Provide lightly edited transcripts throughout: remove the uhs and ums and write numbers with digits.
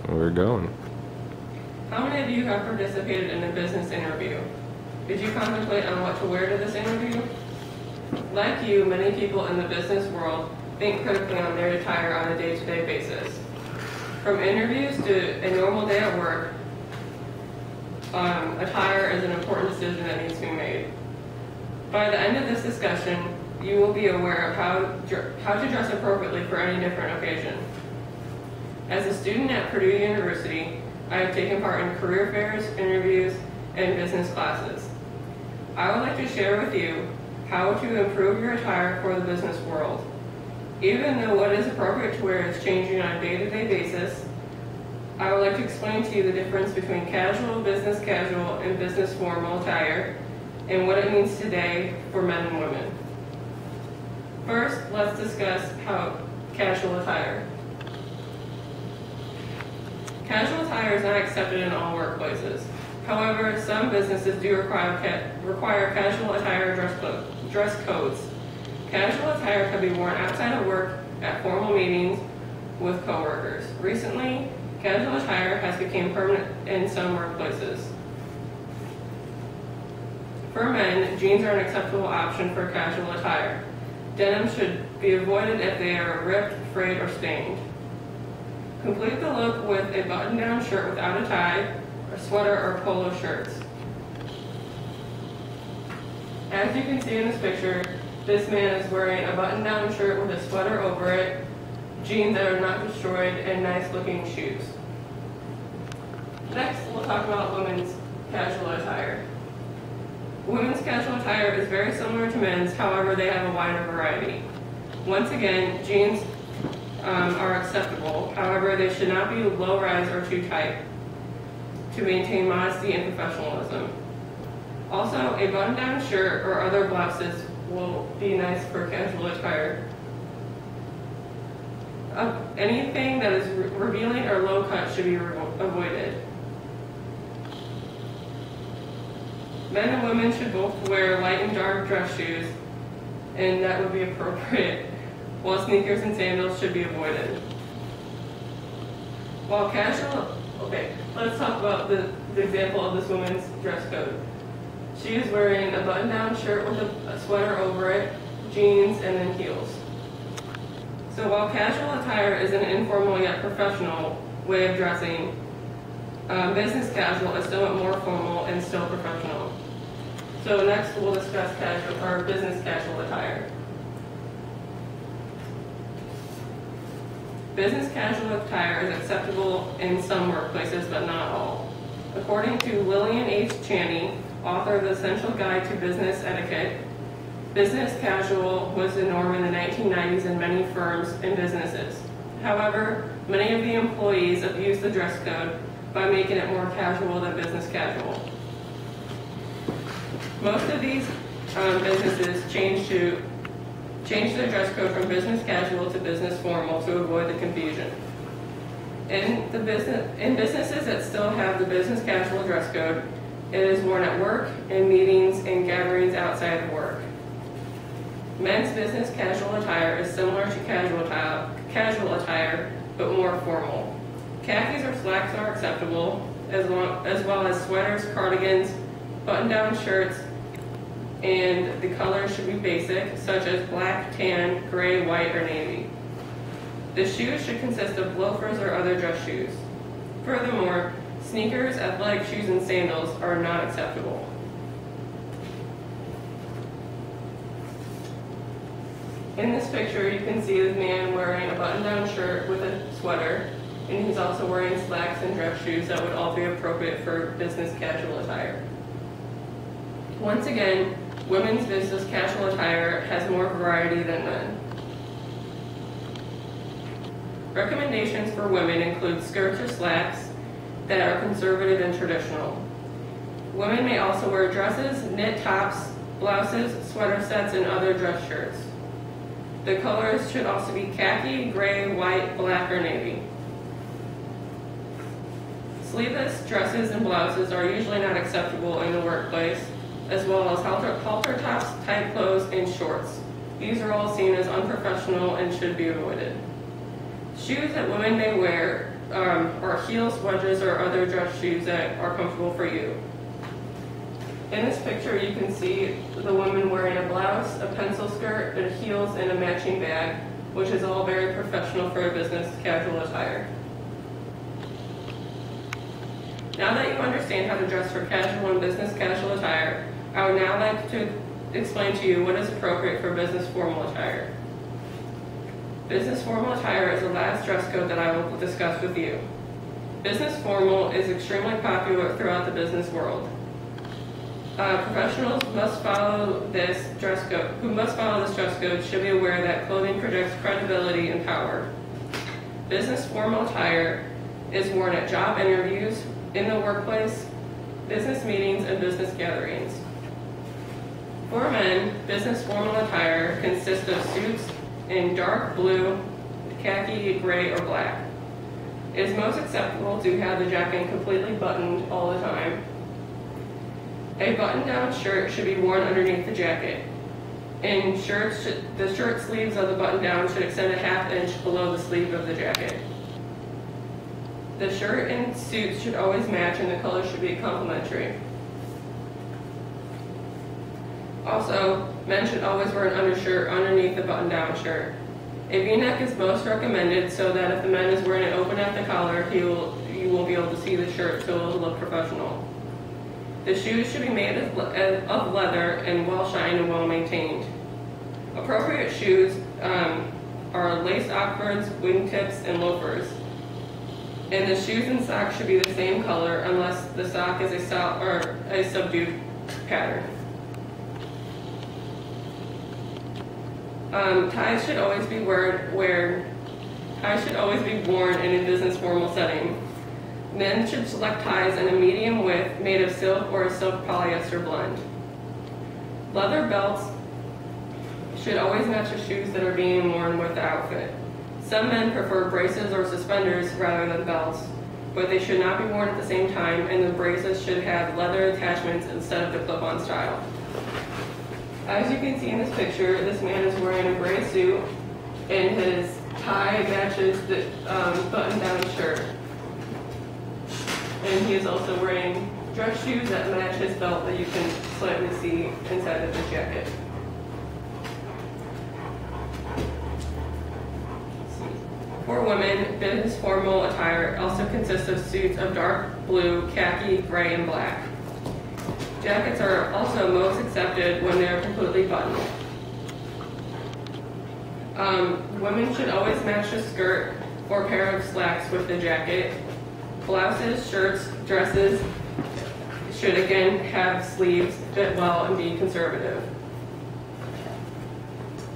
We're going. How many of you have participated in a business interview? Did you contemplate on what to wear to this interview? Like you, many people in the business world think critically on their attire on a day-to-day basis. From interviews to a normal day at work, attire is an important decision that needs to be made. By the end of this discussion, you will be aware of how to dress appropriately for any different occasion. As a student at Purdue University, I have taken part in career fairs, interviews, and business classes. I would like to share with you how to improve your attire for the business world. Even though what is appropriate to wear is changing on a day-to-day basis, I would like to explain to you the difference between casual, business casual, and business formal attire, and what it means today for men and women. First, let's discuss casual attire. Casual attire is not accepted in all workplaces. However, some businesses do require casual attire dress codes. Casual attire can be worn outside of work, at formal meetings, with coworkers. Recently, casual attire has become permanent in some workplaces. For men, jeans are an acceptable option for casual attire. Denim should be avoided if they are ripped, frayed, or stained. Complete the look with a button-down shirt without a tie, or sweater or polo shirts. As you can see in this picture, this man is wearing a button-down shirt with a sweater over it, jeans that are not destroyed, and nice-looking shoes. Next, we'll talk about women's casual attire. Women's casual attire is very similar to men's, however, they have a wider variety. Once again, jeans are acceptable, however, they should not be low-rise or too tight to maintain modesty and professionalism. Also, a button-down shirt or other blouses will be nice for casual attire. Anything that is revealing or low-cut should be avoided. Men and women should both wear light and dark dress shoes, and that would be appropriate, while sneakers and sandals should be avoided. While casual, let's talk about the example of this woman's dress code. She is wearing a button-down shirt with a sweater over it, jeans, and then heels. So while casual attire is an informal yet professional way of dressing, business casual is somewhat more formal and still professional. So next we'll discuss business casual attire. Business casual attire is acceptable in some workplaces, but not all. According to Lillian H. Chaney, author of The Essential Guide to Business Etiquette, business casual was the norm in the 1990s in many firms and businesses. However, many of the employees abused the dress code by making it more casual than business casual. Most of these businesses changed their dress code from business casual to business formal to avoid the confusion. In businesses that still have the business casual dress code, it is worn at work, in meetings, and gatherings outside of work. Men's business casual attire is similar to casual attire, but more formal. Khakis or slacks are acceptable, as well as sweaters, cardigans, button-down shirts, and the colors should be basic, such as black, tan, gray, white, or navy. The shoes should consist of loafers or other dress shoes. Furthermore, sneakers, athletic shoes, and sandals are not acceptable. In this picture, you can see this man wearing a button-down shirt with a sweater, and he's also wearing slacks and dress shoes that would all be appropriate for business casual attire. Once again, women's business casual attire has more variety than men. Recommendations for women include skirts or slacks that are conservative and traditional. Women may also wear dresses, knit tops, blouses, sweater sets, and other dress shirts. The colors should also be khaki, gray, white, black, or navy. Sleeveless dresses and blouses are usually not acceptable in the workplace, as well as halter tops, tight clothes, and shorts. These are all seen as unprofessional and should be avoided. Shoes that women may wear or heels, wedges, or other dress shoes that are comfortable for you. In this picture, you can see the woman wearing a blouse, a pencil skirt, and heels, and a matching bag, which is all very professional for a business casual attire. Now that you understand how to dress for casual and business casual attire, I would now like to explain to you what is appropriate for business formal attire. Business formal attire is the last dress code that I will discuss with you. Business formal is extremely popular throughout the business world. Professionals must follow this dress code. Who must follow this dress code should be aware that clothing projects credibility and power. Business formal attire is worn at job interviews, in the workplace, business meetings, and business gatherings. For men, business formal attire consists of suits in dark blue, khaki, gray, or black. It is most acceptable to have the jacket completely buttoned all the time. A button-down shirt should be worn underneath the jacket. In shirts, the shirt sleeves of the button-down should extend a ½ inch below the sleeve of the jacket. The shirt and suits should always match, and the colors should be complementary. Also, men should always wear an undershirt underneath the button-down shirt. A V-neck is most recommended so that if the man is wearing it open at the collar, you will be able to see the shirt, so it will look professional. The shoes should be made of leather and well shined and well maintained. Appropriate shoes are lace Oxfords, wingtips, and loafers. And the shoes and socks should be the same color unless the sock is a subdued pattern. Ties should always be worn in a business formal setting. Men should select ties in a medium width made of silk or a silk polyester blend. Leather belts should always match the shoes that are being worn with the outfit. Some men prefer braces or suspenders rather than belts, but they should not be worn at the same time, and the braces should have leather attachments instead of the clip-on style. As you can see in this picture, this man is wearing a gray suit, and his tie matches the button-down shirt. And he is also wearing dress shoes that match his belt that you can slightly see inside of his jacket. For women, business formal attire also consists of suits of dark blue, khaki, gray, and black. Jackets are also most accepted when they are completely buttoned. Women should always match a skirt or pair of slacks with the jacket. Blouses, shirts, dresses should again have sleeves, fit well, and be conservative.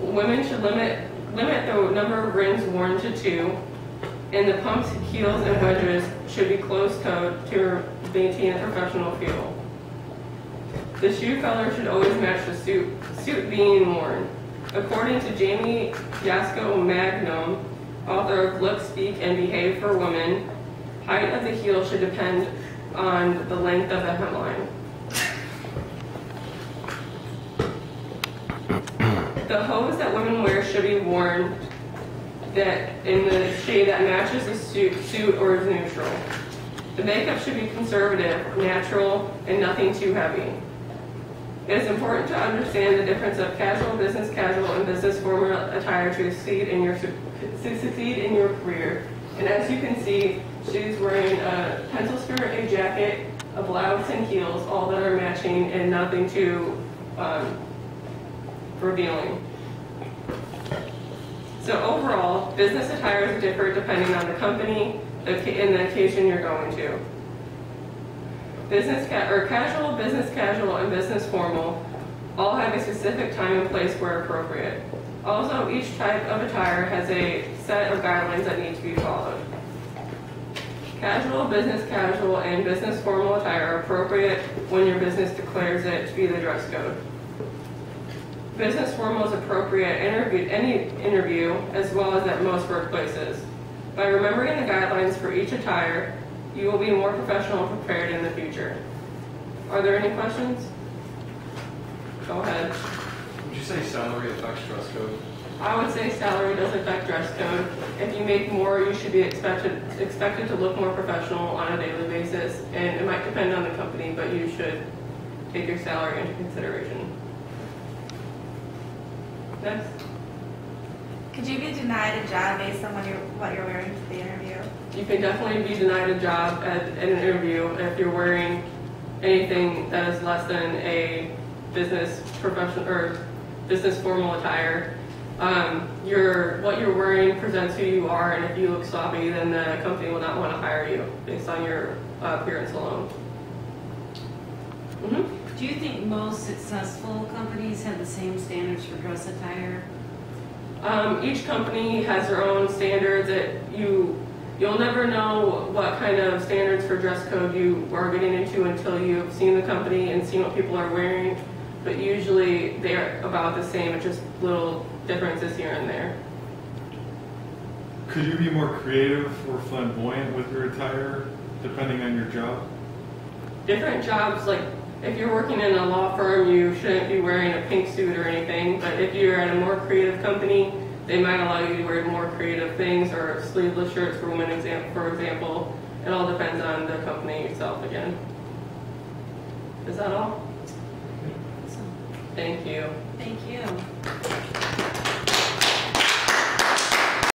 Women should limit the number of rings worn to 2, and the pumps, heels, and wedges should be closed-toed to maintain a professional feel. The shoe color should always match the suit being worn. According to Jamie Yasko Magnum, author of Look, Speak, and Behave for Women, height of the heel should depend on the length of the hemline. The hose that women wear should be worn in the shade that matches the suit or is neutral. The makeup should be conservative, natural, and nothing too heavy. It is important to understand the difference of casual, business casual, and business formal attire to succeed in your career. And as you can see, she's wearing a pencil skirt, a jacket, a blouse, and heels, all that are matching and nothing too revealing. So overall, business attire differ depending on the company and the occasion you're going to. Casual, business casual, and business formal all have a specific time and place where appropriate. Also, each type of attire has a set of guidelines that need to be followed. Casual, business casual, and business formal attire are appropriate when your business declares it to be the dress code. Business formal is appropriate at any interview as well as at most workplaces. By remembering the guidelines for each attire, you will be more professional and prepared in the future. Are there any questions? Go ahead. Would you say salary affects dress code? I would say salary does affect dress code. If you make more, you should be expected to look more professional on a daily basis, and it might depend on the company, but you should take your salary into consideration. Next. Could you be denied a job based on what you're wearing to the interview? You can definitely be denied a job at an interview if you're wearing anything that is less than a business professional or business formal attire. What you're wearing presents who you are, and if you look sloppy, then the company will not want to hire you based on your appearance alone. Do you think most successful companies have the same standards for dress attire? Each company has their own standards. You'll never know what kind of standards for dress code you are getting into until you've seen the company and seen what people are wearing. But usually they're about the same, it's just little differences here and there. Could you be more creative or flamboyant with your attire, depending on your job? Different jobs, like if you're working in a law firm, you shouldn't be wearing a pink suit or anything, but if you're at a more creative company, they might allow you to wear more creative things, or sleeveless shirts for women, for example. It all depends on the company itself again. Is that all? Thank you. Thank you.